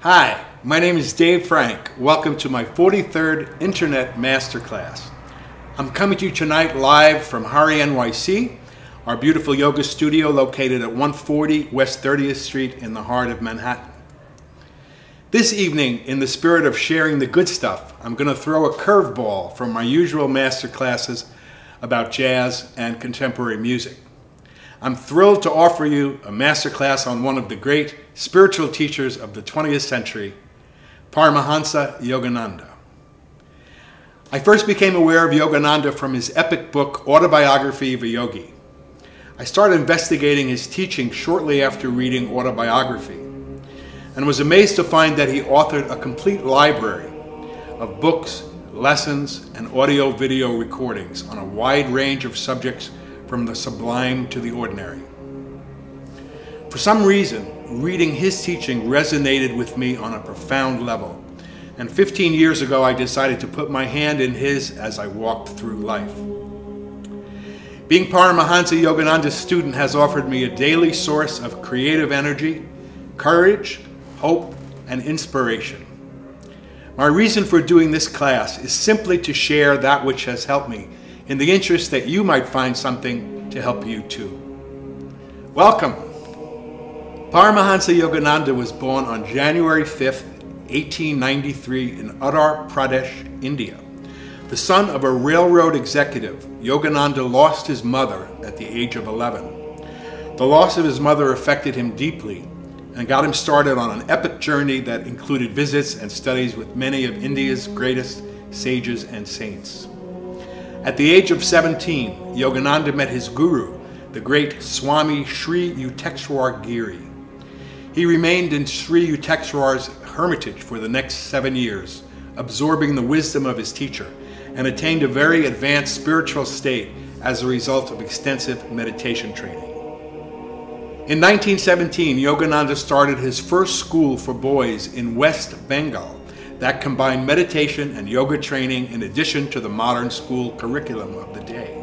Hi, my name is Dave Frank. Welcome to my 43rd Internet Masterclass. I'm coming to you tonight live from Hari, NYC, our beautiful yoga studio located at 140 West 30th Street in the heart of Manhattan. This evening, in the spirit of sharing the good stuff, I'm going to throw a curveball from my usual masterclasses about jazz and contemporary music. I'm thrilled to offer you a masterclass on one of the great spiritual teachers of the 20th century, Paramahansa Yogananda. I first became aware of Yogananda from his epic book, Autobiography of a Yogi. I started investigating his teaching shortly after reading Autobiography, and was amazed to find that he authored a complete library of books, lessons, and audio-video recordings on a wide range of subjects from the sublime to the ordinary. For some reason, reading his teaching resonated with me on a profound level, and 15 years ago I decided to put my hand in his as I walked through life. Being Paramahansa Yogananda's student has offered me a daily source of creative energy, courage, hope, and inspiration. My reason for doing this class is simply to share that which has helped me, in the interest that you might find something to help you too. Welcome! Paramahansa Yogananda was born on January 5th, 1893 in Uttar Pradesh, India. The son of a railroad executive, Yogananda lost his mother at the age of 11. The loss of his mother affected him deeply and got him started on an epic journey that included visits and studies with many of India's greatest sages and saints. At the age of 17, Yogananda met his guru, the great Swami Sri Yukteswar Giri. He remained in Sri Yukteswar's hermitage for the next 7 years, absorbing the wisdom of his teacher, and attained a very advanced spiritual state as a result of extensive meditation training. In 1917, Yogananda started his first school for boys in West Bengal that combined meditation and yoga training in addition to the modern school curriculum of the day.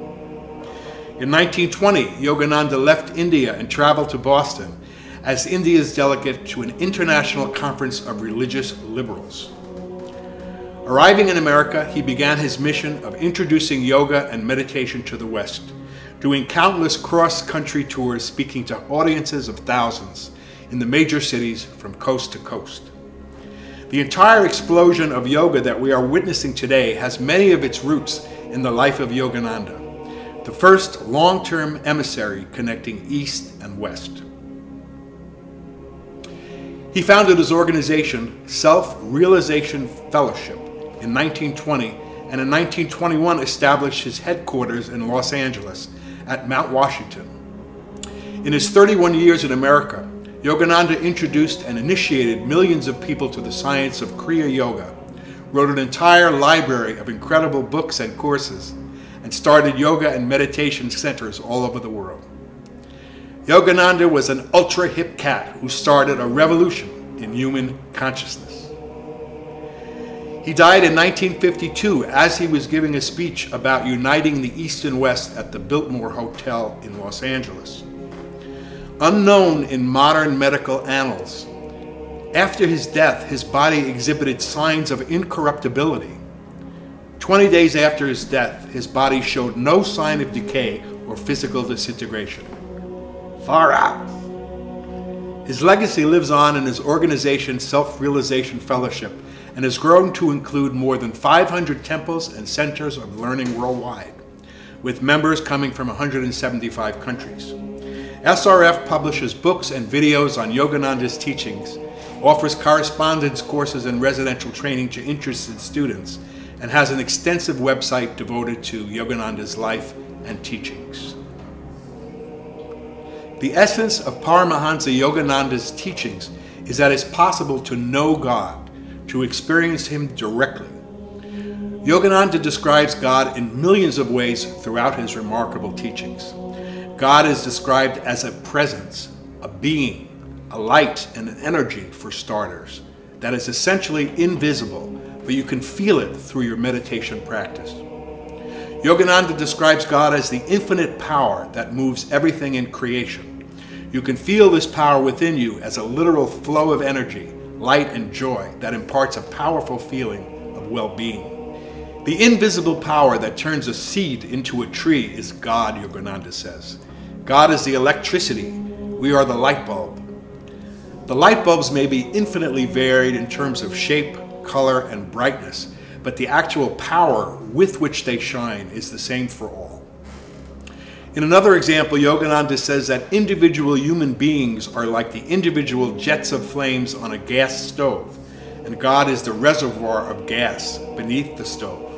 In 1920, Yogananda left India and traveled to Boston as India's delegate to an international conference of religious liberals. Arriving in America, he began his mission of introducing yoga and meditation to the West, doing countless cross-country tours speaking to audiences of thousands in the major cities from coast to coast. The entire explosion of yoga that we are witnessing today has many of its roots in the life of Yogananda, the first long-term emissary connecting East and West. He founded his organization, Self-Realization Fellowship, in 1920, and in 1921 established his headquarters in Los Angeles at Mount Washington. In his 31 years in America, Yogananda introduced and initiated millions of people to the science of Kriya Yoga, wrote an entire library of incredible books and courses, and started yoga and meditation centers all over the world. Yogananda was an ultra-hip cat who started a revolution in human consciousness. He died in 1952 as he was giving a speech about uniting the East and West at the Biltmore Hotel in Los Angeles. Unknown in modern medical annals, after his death, his body exhibited signs of incorruptibility. 20 days after his death, his body showed no sign of decay or physical disintegration. Far out. His legacy lives on in his organization, Self-Realization Fellowship, and has grown to include more than 500 temples and centers of learning worldwide, with members coming from 175 countries. SRF publishes books and videos on Yogananda's teachings, offers correspondence courses and residential training to interested students, and has an extensive website devoted to Yogananda's life and teachings. The essence of Paramahansa Yogananda's teachings is that it's possible to know God, to experience Him directly. Yogananda describes God in millions of ways throughout his remarkable teachings. God is described as a presence, a being, a light, and an energy, for starters, that is essentially invisible, but you can feel it through your meditation practice. Yogananda describes God as the infinite power that moves everything in creation. You can feel this power within you as a literal flow of energy, light, and joy that imparts a powerful feeling of well-being. The invisible power that turns a seed into a tree is God, Yogananda says. God is the electricity. We are the light bulb. The light bulbs may be infinitely varied in terms of shape, color, and brightness, but the actual power with which they shine is the same for all. In another example, Yogananda says that individual human beings are like the individual jets of flames on a gas stove, and God is the reservoir of gas beneath the stove.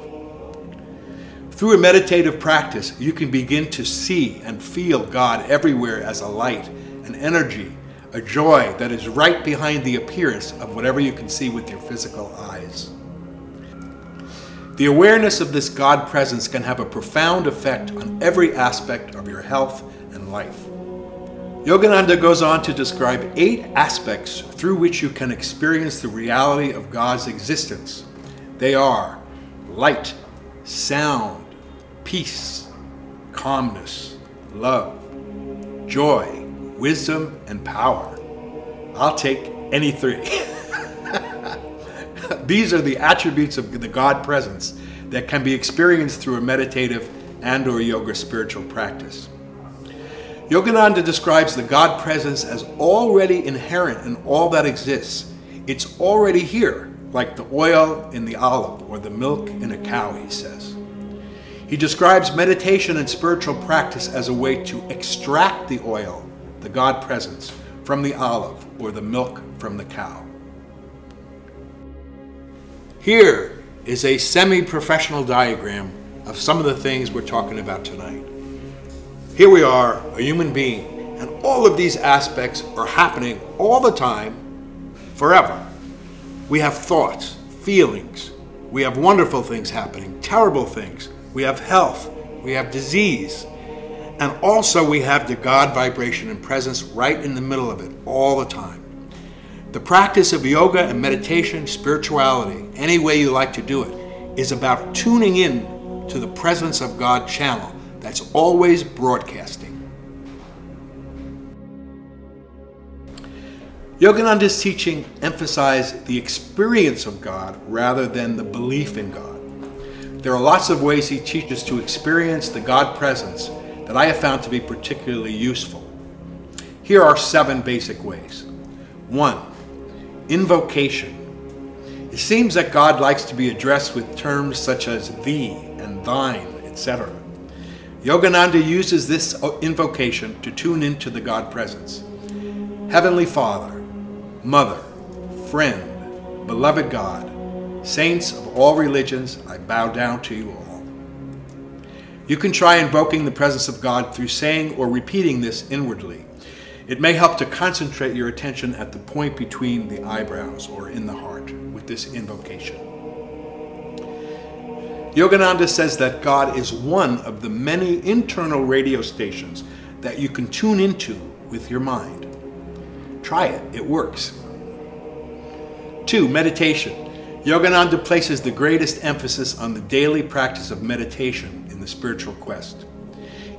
Through a meditative practice, you can begin to see and feel God everywhere as a light, an energy, a joy that is right behind the appearance of whatever you can see with your physical eyes. The awareness of this God presence can have a profound effect on every aspect of your health and life. Yogananda goes on to describe 8 aspects through which you can experience the reality of God's existence. They are light, sound, peace, calmness, love, joy, wisdom, and power. I'll take any 3. These are the attributes of the God presence that can be experienced through a meditative and/or yoga spiritual practice. Yogananda describes the God presence as already inherent in all that exists. It's already here, like the oil in the olive or the milk in a cow, he says. He describes meditation and spiritual practice as a way to extract the oil, the God presence, from the olive or the milk from the cow. Here is a semi-professional diagram of some of the things we're talking about tonight. Here we are, a human being, and all of these aspects are happening all the time, forever. We have thoughts, feelings, we have wonderful things happening, terrible things, we have health, we have disease, and also we have the God vibration and presence right in the middle of it all the time. The practice of yoga and meditation, spirituality, any way you like to do it, is about tuning in to the presence of God channel that's always broadcasting. Yogananda's teaching emphasized the experience of God rather than the belief in God. There are lots of ways he teaches to experience the God presence that I have found to be particularly useful. Here are 7 basic ways. 1. Invocation. It seems that God likes to be addressed with terms such as thee and thine, etc. Yogananda uses this invocation to tune into the God presence. Heavenly Father, Mother, Friend, Beloved God, Saints of all religions, I bow down to you all. You can try invoking the presence of God through saying or repeating this inwardly. It may help to concentrate your attention at the point between the eyebrows or in the heart with this invocation. Yogananda says that God is one of the many internal radio stations that you can tune into with your mind. Try it, it works. 2. Meditation. Yogananda places the greatest emphasis on the daily practice of meditation in the spiritual quest.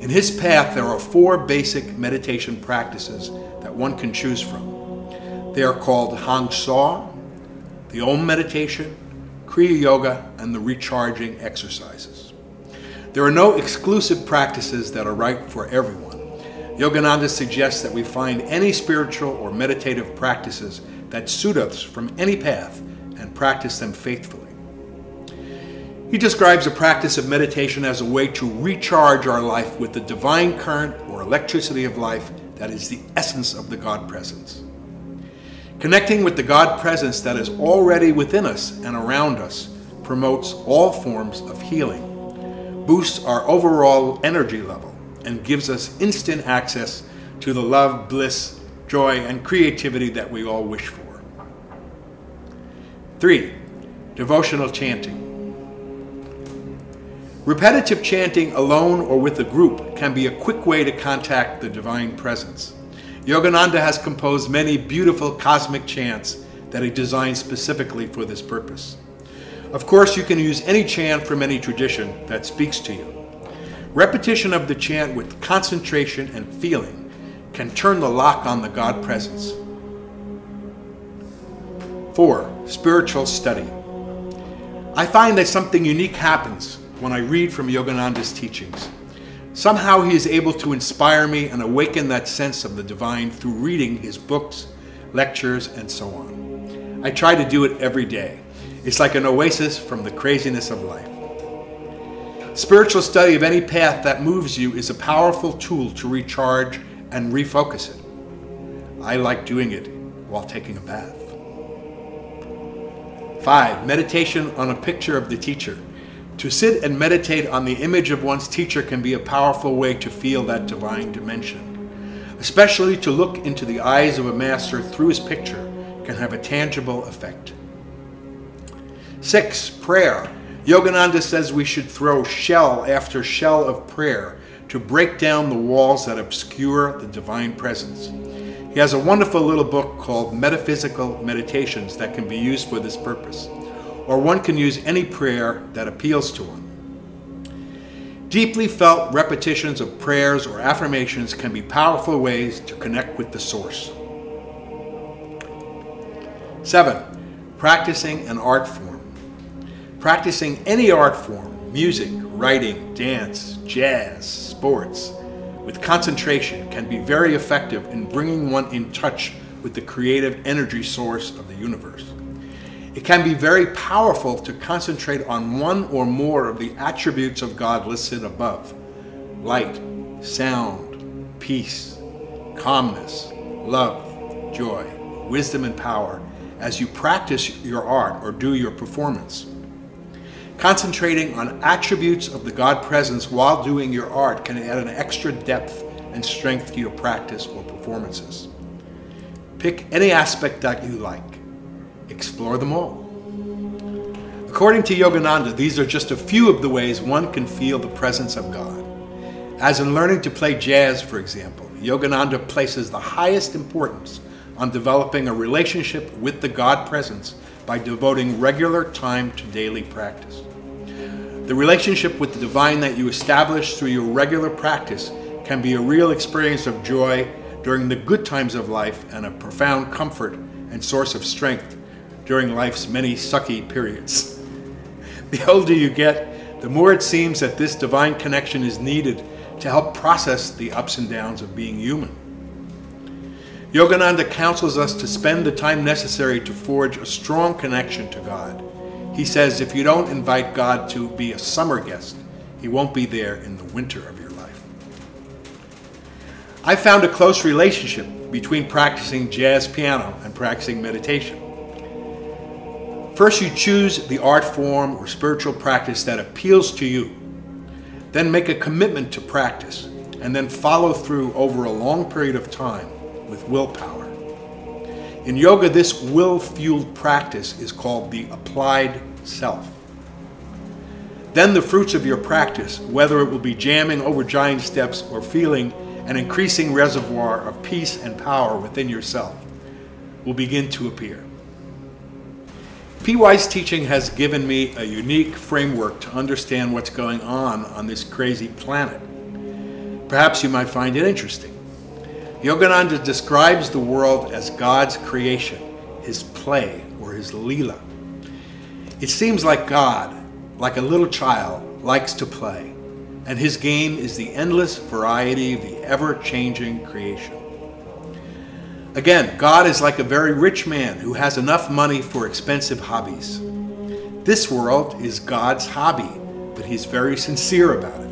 In his path, there are 4 basic meditation practices that one can choose from. They are called Hang Saw, the Om meditation, Kriya Yoga, and the recharging exercises. There are no exclusive practices that are right for everyone. Yogananda suggests that we find any spiritual or meditative practices that suit us from any path and practice them faithfully. He describes a practice of meditation as a way to recharge our life with the divine current or electricity of life that is the essence of the God presence. Connecting with the God presence that is already within us and around us promotes all forms of healing, boosts our overall energy level, and gives us instant access to the love, bliss, joy, and creativity that we all wish for. 3. Devotional chanting. Repetitive chanting alone or with a group can be a quick way to contact the divine presence. Yogananda has composed many beautiful cosmic chants that he designed specifically for this purpose. Of course, you can use any chant from any tradition that speaks to you. Repetition of the chant with concentration and feeling can turn the lock on the God presence. 4. Spiritual study. I find that something unique happens when I read from Yogananda's teachings. Somehow he is able to inspire me and awaken that sense of the divine through reading his books, lectures, and so on. I try to do it every day. It's like an oasis from the craziness of life. Spiritual study of any path that moves you is a powerful tool to recharge and refocus it. I like doing it while taking a bath. 5. Meditation on a picture of the teacher. To sit and meditate on the image of one's teacher can be a powerful way to feel that divine dimension. Especially to look into the eyes of a master through his picture can have a tangible effect. 6. Prayer. Yogananda says we should throw shell after shell of prayer to break down the walls that obscure the divine presence. He has a wonderful little book called Metaphysical Meditations that can be used for this purpose, or one can use any prayer that appeals to one. Deeply felt repetitions of prayers or affirmations can be powerful ways to connect with the source. 7. Practicing an art form. Practicing any art form, music, writing, dance, jazz, sports, with concentration can be very effective in bringing one in touch with the creative energy source of the universe. It can be very powerful to concentrate on one or more of the attributes of God listed above: light, sound, peace, calmness, love, joy, wisdom, and power as you practice your art or do your performance. Concentrating on attributes of the God presence while doing your art can add an extra depth and strength to your practice or performances. Pick any aspect that you like. Explore them all. According to Yogananda, these are just a few of the ways one can feel the presence of God. As in learning to play jazz, for example, Yogananda places the highest importance on developing a relationship with the God presence by devoting regular time to daily practice. The relationship with the divine that you establish through your regular practice can be a real experience of joy during the good times of life and a profound comfort and source of strength during life's many sucky periods. The older you get, the more it seems that this divine connection is needed to help process the ups and downs of being human. Yogananda counsels us to spend the time necessary to forge a strong connection to God. He says if you don't invite God to be a summer guest, he won't be there in the winter of your life. I found a close relationship between practicing jazz piano and practicing meditation. First, you choose the art form or spiritual practice that appeals to you. Then make a commitment to practice, and then follow through over a long period of time with willpower. In yoga, this will-fueled practice is called the applied self. Then the fruits of your practice, whether it will be jamming over giant steps or feeling an increasing reservoir of peace and power within yourself, will begin to appear. P.Y.'s teaching has given me a unique framework to understand what's going on this crazy planet. Perhaps you might find it interesting. Yogananda describes the world as God's creation, his play, or his Leela. It seems like God, like a little child, likes to play, and his game is the endless variety of the ever-changing creation. Again, God is like a very rich man who has enough money for expensive hobbies. This world is God's hobby, but he's very sincere about it.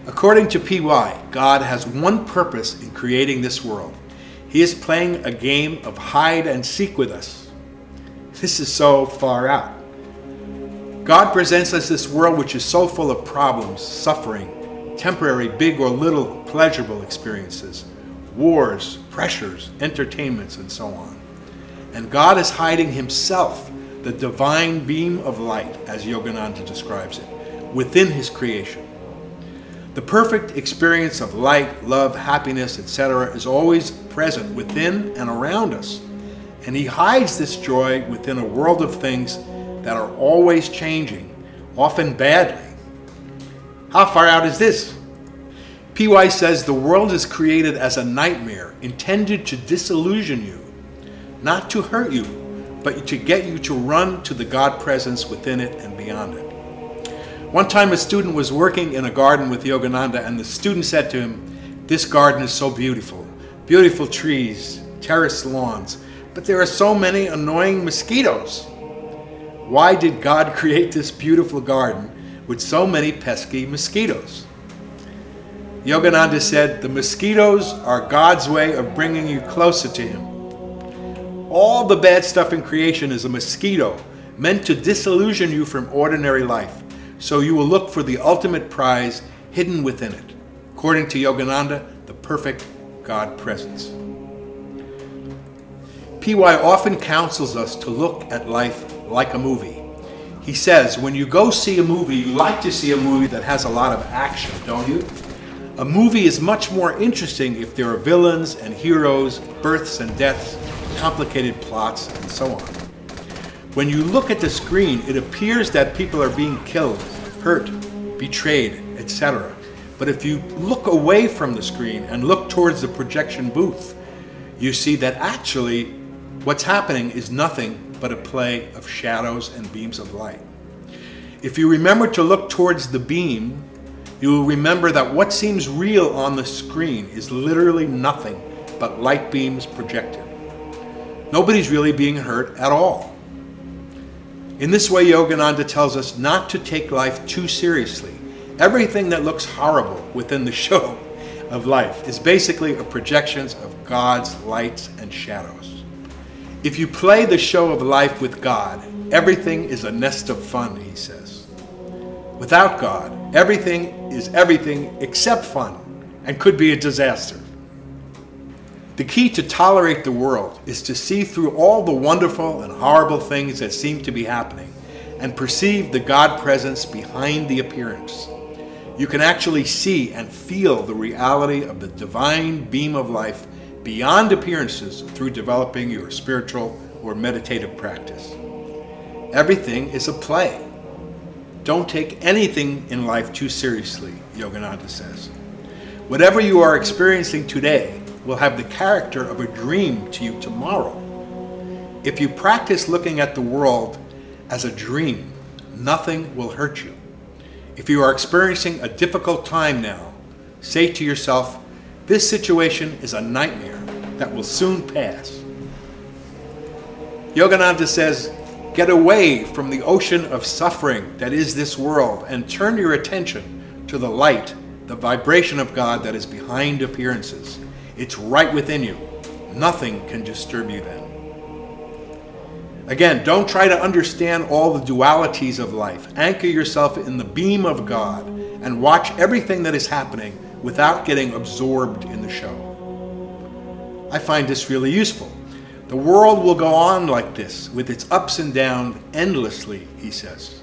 According to P.Y., God has one purpose in creating this world. He is playing a game of hide and seek with us. This is so far out. God presents us this world which is so full of problems, suffering, temporary big or little pleasurable experiences, wars, pressures, entertainments, and so on. And God is hiding himself, the divine beam of light, as Yogananda describes it, within his creation. The perfect experience of light, love, happiness, etc. is always present within and around us. And he hides this joy within a world of things that are always changing, often badly. How far out is this? P.Y. says the world is created as a nightmare intended to disillusion you. not to hurt you, but to get you to run to the God presence within it and beyond it. One time a student was working in a garden with Yogananda, and the student said to him, "This garden is so beautiful. Beautiful trees, terraced lawns, but there are so many annoying mosquitoes. Why did God create this beautiful garden with so many pesky mosquitoes?" Yogananda said, "The mosquitoes are God's way of bringing you closer to Him. All the bad stuff in creation is a mosquito meant to disillusion you from ordinary life, so you will look for the ultimate prize hidden within it." According to Yogananda, the perfect God presence. PY often counsels us to look at life like a movie. He says, when you go see a movie, you like to see a movie that has a lot of action, don't you? A movie is much more interesting if there are villains and heroes, births and deaths, complicated plots, and so on. When you look at the screen, it appears that people are being killed, hurt, betrayed, etc. But if you look away from the screen and look towards the projection booth, you see that actually what's happening is nothing but a play of shadows and beams of light. If you remember to look towards the beam, you will remember that what seems real on the screen is literally nothing but light beams projected. Nobody's really being hurt at all. In this way, Yogananda tells us not to take life too seriously. Everything that looks horrible within the show of life is basically a projection of God's lights and shadows. If you play the show of life with God, everything is a nest of fun, he says. Without God, everything is everything except fun and could be a disaster. The key to tolerate the world is to see through all the wonderful and horrible things that seem to be happening and perceive the God presence behind the appearance. You can actually see and feel the reality of the divine beam of life beyond appearances through developing your spiritual or meditative practice. Everything is a play. Don't take anything in life too seriously, Yogananda says. Whatever you are experiencing today will have the character of a dream to you tomorrow. If you practice looking at the world as a dream, nothing will hurt you. If you are experiencing a difficult time now, say to yourself, this situation is a nightmare that will soon pass. Yogananda says, get away from the ocean of suffering that is this world and turn your attention to the light, the vibration of God that is behind appearances. It's right within you. Nothing can disturb you then. Again, don't try to understand all the dualities of life. Anchor yourself in the beam of God and watch everything that is happening without getting absorbed in the show. I find this really useful. The world will go on like this, with its ups and downs endlessly, he says.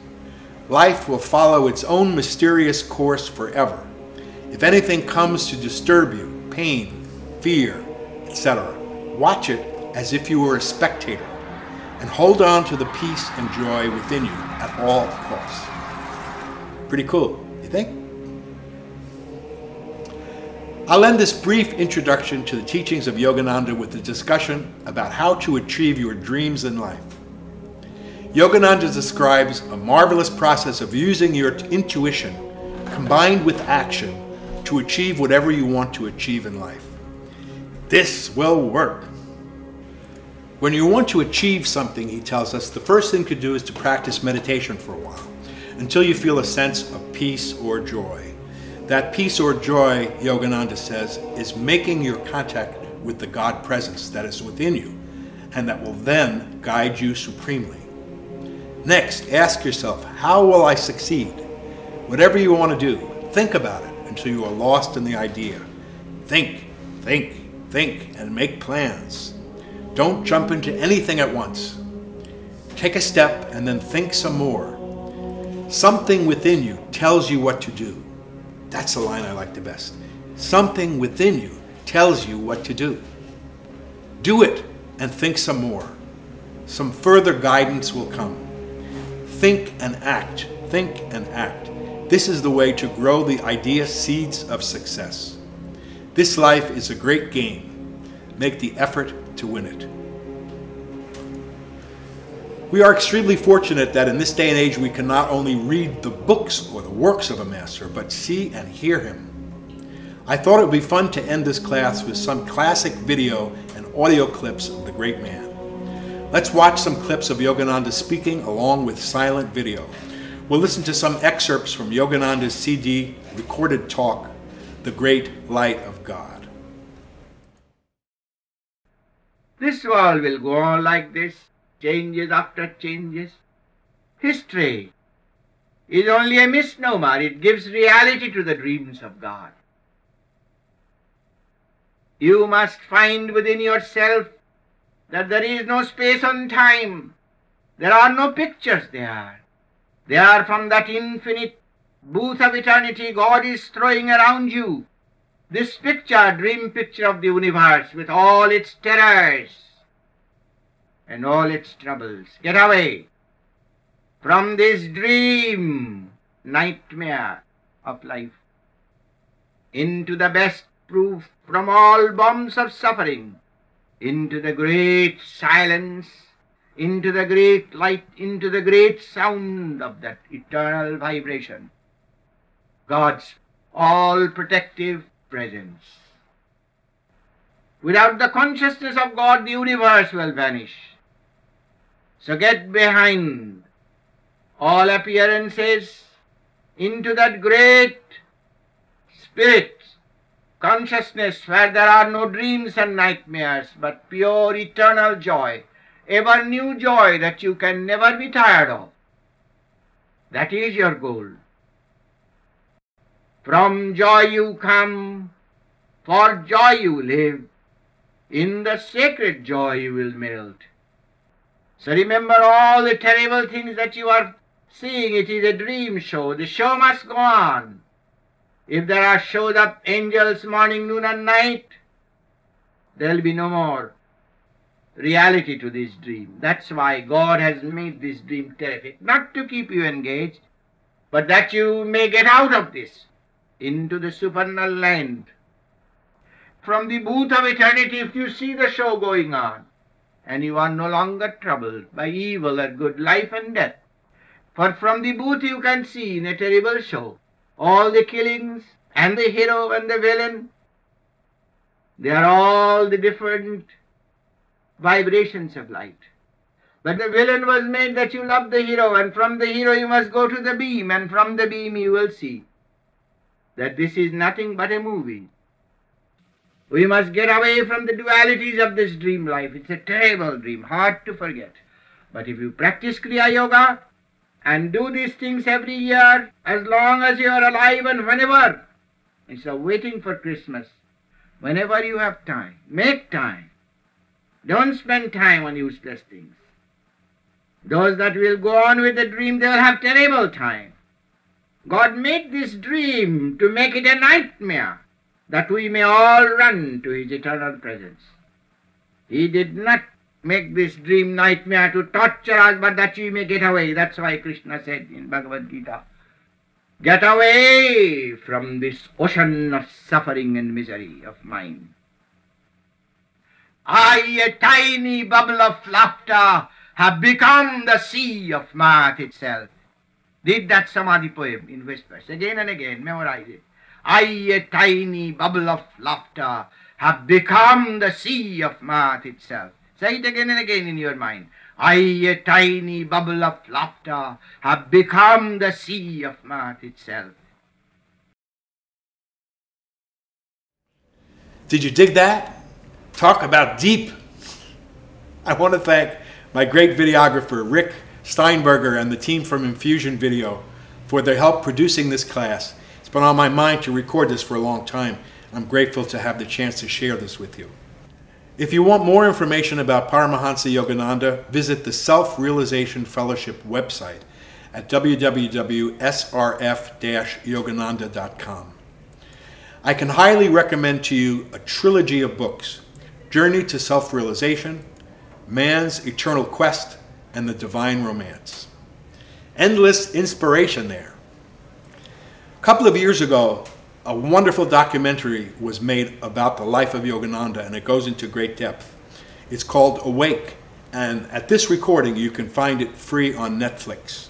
Life will follow its own mysterious course forever. If anything comes to disturb you, pain, fear, etc., watch it as if you were a spectator and hold on to the peace and joy within you at all costs. Pretty cool, you think? I'll end this brief introduction to the teachings of Yogananda with a discussion about how to achieve your dreams in life. Yogananda describes a marvelous process of using your intuition combined with action to achieve whatever you want to achieve in life. This will work. When you want to achieve something, he tells us, the first thing to do is to practice meditation for a while, until you feel a sense of peace or joy. That peace or joy, Yogananda says, is making your contact with the God presence that is within you, and that will then guide you supremely. Next, ask yourself, how will I succeed? Whatever you want to do, think about it until you are lost in the idea. Think, think, think, and make plans. Don't jump into anything at once. Take a step and then think some more. Something within you tells you what to do. That's the line I like the best. Something within you tells you what to do. Do it and think some more. Some further guidance will come. Think and act. Think and act. This is the way to grow the idea seeds of success. This life is a great game. Make the effort to win it. We are extremely fortunate that in this day and age we can not only read the books or the works of a master, but see and hear him. I thought it would be fun to end this class with some classic video and audio clips of the great man. Let's watch some clips of Yogananda speaking along with silent video. We'll listen to some excerpts from Yogananda's CD recorded talk, The Great Light of God. This world will go on like this, changes after changes. History is only a misnomer. It gives reality to the dreams of God. You must find within yourself that there is no space and time. There are no pictures there. They are from that infinite booth of eternity God is throwing around you. This picture, dream picture of the universe with all its terrors and all its troubles. Get away from this dream nightmare of life into the best proof from all bombs of suffering, into the great silence, into the great light, into the great sound of that eternal vibration, God's all-protective presence. Without the consciousness of God, the universe will vanish. So get behind all appearances into that great spirit consciousness where there are no dreams and nightmares, but pure eternal joy, ever new joy that you can never be tired of. That is your goal. From joy you come, for joy you live, in the sacred joy you will melt. So remember all the terrible things that you are seeing. It is a dream show. The show must go on. If there are shows of angels morning, noon and night, there will be no more reality to this dream. That's why God has made this dream terrific. Not to keep you engaged, but that you may get out of this into the supernal land. From the booth of eternity, if you see the show going on, and you are no longer troubled by evil or good, life and death, for from the booth you can see in a terrible show all the killings and the hero and the villain. They are all the different vibrations of light. But the villain was made that you love the hero, and from the hero you must go to the beam, and from the beam you will see that this is nothing but a movie. We must get away from the dualities of this dream life. It's a terrible dream, hard to forget. But if you practice Kriya Yoga and do these things every year, as long as you are alive and whenever, instead of waiting for Christmas, whenever you have time, make time. Don't spend time on useless things. Those that will go on with the dream, they will have terrible time. God made this dream to make it a nightmare, that we may all run to his eternal presence. He did not make this dream nightmare to torture us, but that we may get away. That's why Krishna said in Bhagavad Gita, get away from this ocean of suffering and misery of mine. I, a tiny bubble of laughter, have become the sea of mirth itself. Read that Samadhi poem in whispers, again and again, memorize it. I, a tiny bubble of laughter, have become the sea of mirth itself. Say it again and again in your mind. I, a tiny bubble of laughter, have become the sea of mirth itself. Did you dig that? Talk about deep. I want to thank my great videographer, Rick Steinberger, and the team from Infusion Video for their help producing this class. It's been on my mind to record this for a long time. I'm grateful to have the chance to share this with you. If you want more information about Paramahansa Yogananda, visit the Self-Realization Fellowship website at www.srf-yogananda.com. I can highly recommend to you a trilogy of books, Journey to Self-Realization, Man's Eternal Quest, and The Divine Romance. Endless inspiration there. A couple of years ago, a wonderful documentary was made about the life of Yogananda, and it goes into great depth. It's called Awake, and at this recording you can find it free on Netflix.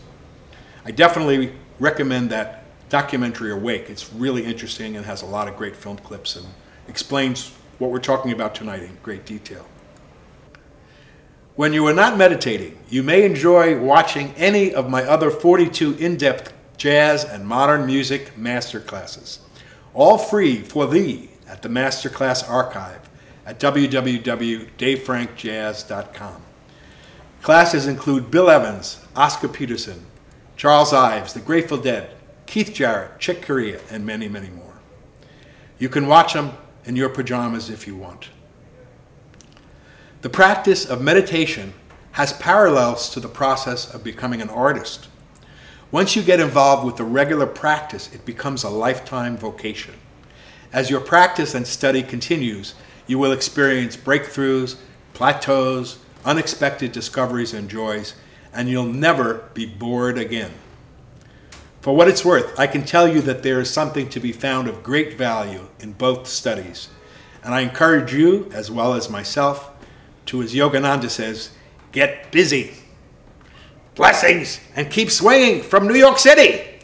I definitely recommend that documentary Awake. It's really interesting and has a lot of great film clips and explains what we're talking about tonight in great detail. When you are not meditating, you may enjoy watching any of my other 42 in-depth jazz and modern music masterclasses, all free for thee at the Masterclass Archive at www.davefrankjazz.com. Classes include Bill Evans, Oscar Peterson, Charles Ives, The Grateful Dead, Keith Jarrett, Chick Corea, and many, many more. You can watch them in your pajamas if you want. The practice of meditation has parallels to the process of becoming an artist. Once you get involved with the regular practice, it becomes a lifetime vocation. As your practice and study continues, you will experience breakthroughs, plateaus, unexpected discoveries and joys, and you'll never be bored again. For what it's worth, I can tell you that there is something to be found of great value in both studies, and I encourage you, as well as myself, to, as Yogananda says, get busy. Blessings, and keep swinging from New York City.